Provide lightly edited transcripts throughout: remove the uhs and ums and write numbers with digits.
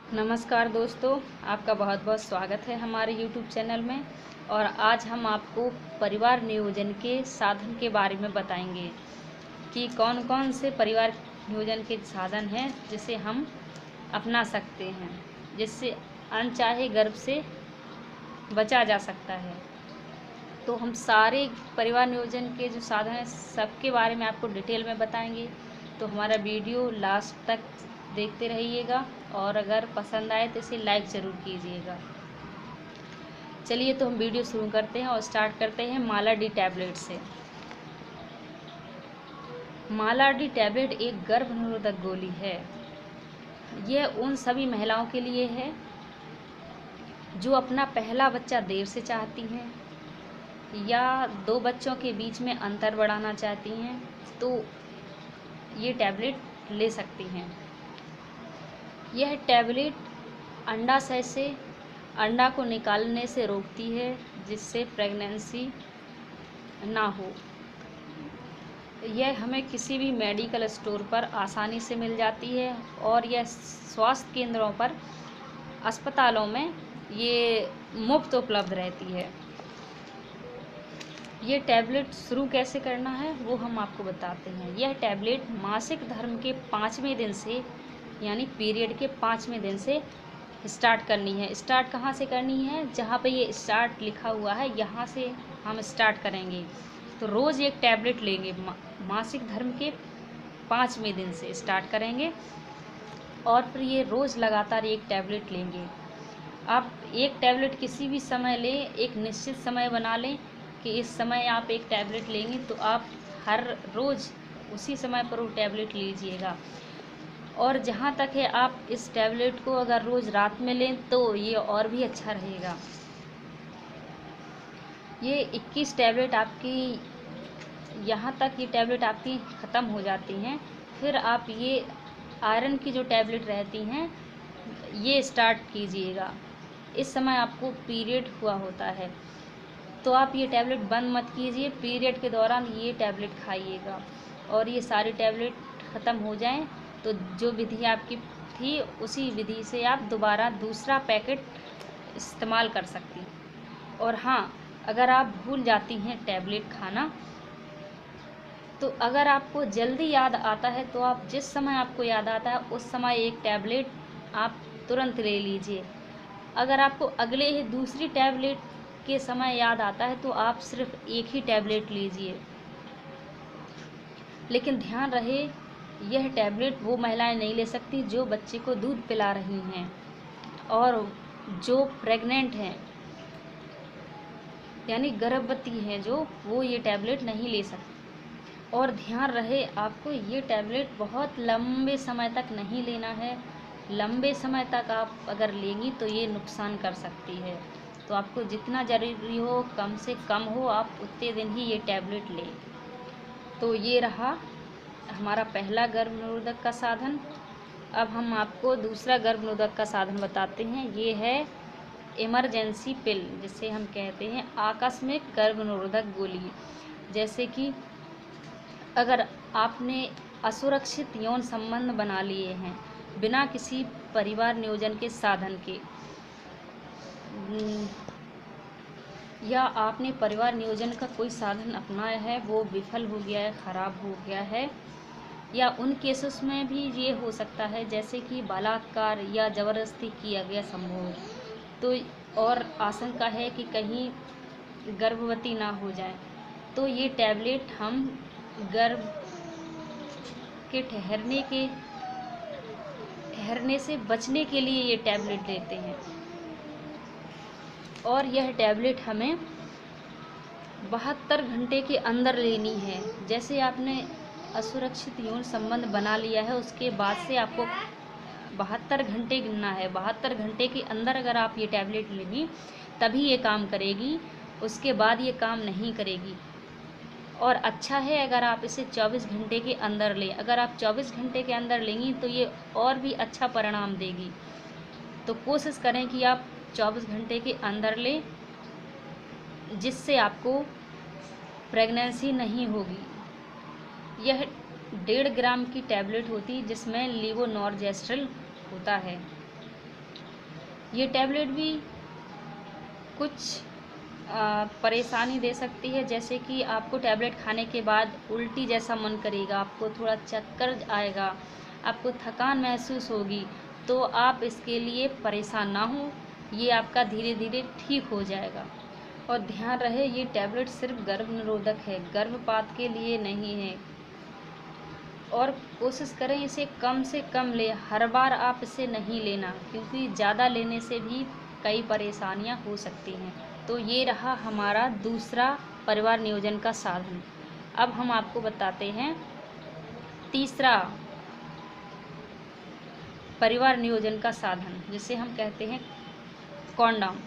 नमस्कार दोस्तों, आपका बहुत बहुत स्वागत है हमारे YouTube चैनल में। और आज हम आपको परिवार नियोजन के साधन के बारे में बताएंगे कि कौन कौन से परिवार नियोजन के साधन हैं जिसे हम अपना सकते हैं, जिससे अनचाहे गर्भ से बचा जा सकता है। तो हम सारे परिवार नियोजन के जो साधन हैं सबके बारे में आपको डिटेल में बताएंगे। तो हमारा वीडियो लास्ट तक देखते रहिएगा और अगर पसंद आए तो इसे लाइक ज़रूर कीजिएगा। चलिए तो हम वीडियो शुरू करते हैं और स्टार्ट करते हैं माला डी टैबलेट से। माला डी टैबलेट एक गर्भ निरोधक गोली है। यह उन सभी महिलाओं के लिए है जो अपना पहला बच्चा देर से चाहती हैं या 2 बच्चों के बीच में अंतर बढ़ाना चाहती हैं, तो ये टैबलेट ले सकती हैं। यह टैबलेट अंडाशय से अंडा को निकालने से रोकती है, जिससे प्रेगनेंसी ना हो। यह हमें किसी भी मेडिकल स्टोर पर आसानी से मिल जाती है और यह स्वास्थ्य केंद्रों पर, अस्पतालों में ये मुफ्त उपलब्ध रहती है। ये टैबलेट शुरू कैसे करना है वो हम आपको बताते हैं। यह टैबलेट मासिक धर्म के 5वें दिन से, यानी पीरियड के 5वें दिन से स्टार्ट करनी है। स्टार्ट कहाँ से करनी है? जहाँ पे ये स्टार्ट लिखा हुआ है यहाँ से हम स्टार्ट करेंगे। तो रोज़ एक टैबलेट लेंगे। मासिक धर्म के 5वें दिन से स्टार्ट करेंगे और फिर ये रोज़ लगातार एक टैबलेट लेंगे। आप एक टैबलेट किसी भी समय लें, एक निश्चित समय बना लें कि इस समय आप एक टैबलेट लेंगे, तो आप हर रोज़ उसी समय पर वो टैबलेट लीजिएगा। और जहाँ तक है, आप इस टैबलेट को अगर रोज़ रात में लें तो ये और भी अच्छा रहेगा। ये 21 टैबलेट आपकी, यहाँ तक ये टैबलेट आपकी ख़त्म हो जाती हैं। फिर आप ये आयरन की जो टैबलेट रहती हैं ये स्टार्ट कीजिएगा। इस समय आपको पीरियड हुआ होता है तो आप ये टैबलेट बंद मत कीजिए, पीरियड के दौरान ये टैबलेट खाइएगा। और ये सारी टैबलेट ख़त्म हो जाएं तो जो विधि आपकी थी उसी विधि से आप दोबारा दूसरा पैकेट इस्तेमाल कर सकती। और हाँ, अगर आप भूल जाती हैं टैबलेट खाना, तो अगर आपको जल्दी याद आता है तो आप जिस समय आपको याद आता है उस समय एक टैबलेट आप तुरंत ले लीजिए। अगर आपको अगले ही दूसरी टैबलेट के समय याद आता है तो आप सिर्फ एक ही टैबलेट लीजिए। लेकिन ध्यान रहे, यह टैबलेट वो महिलाएं नहीं ले सकती जो बच्चे को दूध पिला रही हैं और जो प्रेग्नेंट हैं, यानी गर्भवती हैं जो, वो ये टैबलेट नहीं ले सकती। और ध्यान रहे, आपको ये टैबलेट बहुत लंबे समय तक नहीं लेना है। लंबे समय तक आप अगर लेंगी तो ये नुकसान कर सकती है। तो आपको जितना ज़रूरी हो, कम से कम हो, आप उतने दिन ही ये टैबलेट लें। तो ये रहा हमारा पहला गर्भ निरोधक का साधन। अब हम आपको दूसरा गर्भ निरोधक का साधन बताते हैं। ये है इमरजेंसी पिल, जिसे हम कहते हैं आकस्मिक गर्भ निरोधक गोली। जैसे कि अगर आपने असुरक्षित यौन संबंध बना लिए हैं बिना किसी परिवार नियोजन के साधन के, या आपने परिवार नियोजन का कोई साधन अपनाया है वो विफल हो गया है, ख़राब हो गया है, या उन केसेस में भी ये हो सकता है जैसे कि बलात्कार या ज़बरदस्ती किया गया संभोग, तो और आशंका है कि कहीं गर्भवती ना हो जाए, तो ये टैबलेट हम गर्भ के ठहरने से बचने के लिए ये टैबलेट लेते हैं। और यह टैबलेट हमें 72 घंटे के अंदर लेनी है। जैसे आपने असुरक्षित यौन संबंध बना लिया है उसके बाद से आपको 72 घंटे गिनना है। 72 घंटे के अंदर अगर आप ये टैबलेट लेंगी तभी ये काम करेगी, उसके बाद ये काम नहीं करेगी। और अच्छा है अगर आप इसे 24 घंटे के अंदर लें। अगर आप 24 घंटे के अंदर लेंगी तो ये और भी अच्छा परिणाम देगी। तो कोशिश करें कि आप 24 घंटे के अंदर लें, जिससे आपको प्रेगनेंसी नहीं होगी। यह 1.5 ग्राम की टैबलेट होती जिसमें लीवोनॉर्जेस्ट्रल होता है। ये टैबलेट भी कुछ परेशानी दे सकती है, जैसे कि आपको टैबलेट खाने के बाद उल्टी जैसा मन करेगा, आपको थोड़ा चक्कर आएगा, आपको थकान महसूस होगी। तो आप इसके लिए परेशान ना हो, ये आपका धीरे धीरे ठीक हो जाएगा। और ध्यान रहे, ये टैबलेट सिर्फ गर्भ निरोधक है, गर्भपात के लिए नहीं है। और कोशिश करें इसे कम से कम लें, हर बार आप इसे नहीं लेना, क्योंकि ज़्यादा लेने से भी कई परेशानियां हो सकती हैं। तो ये रहा हमारा दूसरा परिवार नियोजन का साधन। अब हम आपको बताते हैं तीसरा परिवार नियोजन का साधन, जिसे हम कहते हैं कॉन्डोम।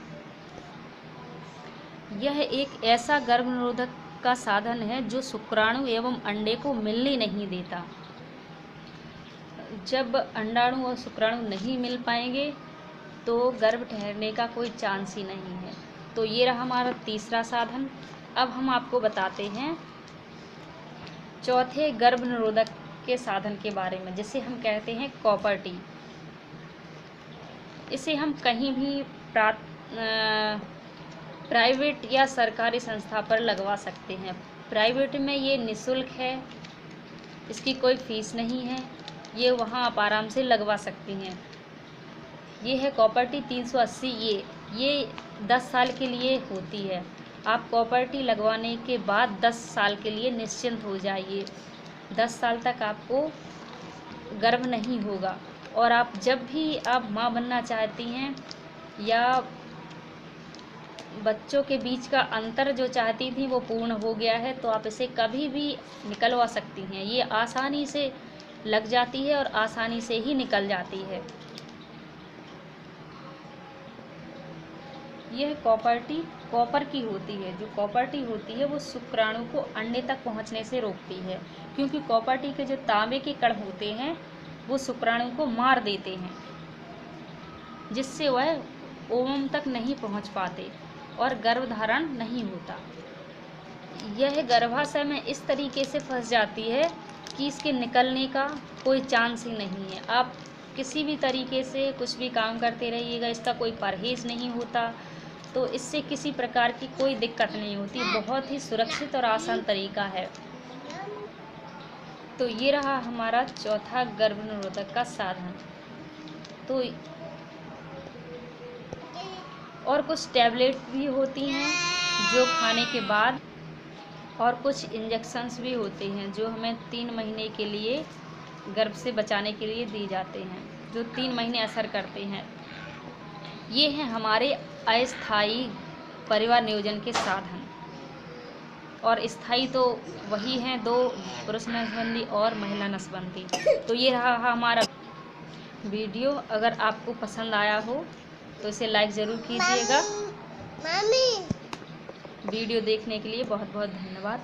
यह एक ऐसा गर्भ निरोधक का साधन है जो शुक्राणु एवं अंडे को मिलने नहीं देता। जब अंडाणु और शुक्राणु नहीं मिल पाएंगे तो गर्भ ठहरने का कोई चांस ही नहीं है। तो ये रहा हमारा तीसरा साधन। अब हम आपको बताते हैं चौथे गर्भ निरोधक के साधन के बारे में, जिसे हम कहते हैं कॉपर टी। इसे हम कहीं भी प्राइवेट या सरकारी संस्था पर लगवा सकते हैं। प्राइवेट में ये निःशुल्क है, इसकी कोई फीस नहीं है, ये वहाँ आप आराम से लगवा सकती हैं। ये है कॉपर टी 380। ये 10 साल के लिए होती है। आप कॉपर टी लगवाने के बाद 10 साल के लिए निश्चिंत हो जाइए। 10 साल तक आपको गर्भ नहीं होगा। और आप जब भी आप माँ बनना चाहती हैं या बच्चों के बीच का अंतर जो चाहती थी वो पूर्ण हो गया है, तो आप इसे कभी भी निकलवा सकती हैं। ये आसानी से लग जाती है और आसानी से ही निकल जाती है। यह कॉपर टी कॉपर की होती है। जो कॉपर टी होती है वो शुक्राणु को अंडे तक पहुंचने से रोकती है, क्योंकि कॉपर टी के जो तांबे के कण होते हैं वो शुक्राणु को मार देते हैं, जिससे वह ओवम तक नहीं पहुंच पाते और गर्भधारण नहीं होता। यह गर्भाशय में इस तरीके से फंस जाती है कि इसके निकलने का कोई चांस ही नहीं है। आप किसी भी तरीके से कुछ भी काम करते रहिएगा, इसका कोई परहेज़ नहीं होता, तो इससे किसी प्रकार की कोई दिक्कत नहीं होती। बहुत ही सुरक्षित और आसान तरीका है। तो ये रहा हमारा चौथा गर्भ निरोधक का साधन। तो और कुछ टैबलेट भी होती हैं जो खाने के बाद, और कुछ इंजेक्शन्स भी होते हैं जो हमें 3 महीने के लिए गर्भ से बचाने के लिए दी जाते हैं, जो 3 महीने असर करते हैं। ये हैं हमारे अस्थायी परिवार नियोजन के साधन। और स्थायी तो वही हैं, 2 पुरुष नसबंदी और महिला नसबंदी। तो ये रहा हमारा वीडियो। अगर आपको पसंद आया हो तो इसे लाइक ज़रूर कीजिएगा। वीडियो देखने के लिए बहुत बहुत धन्यवाद।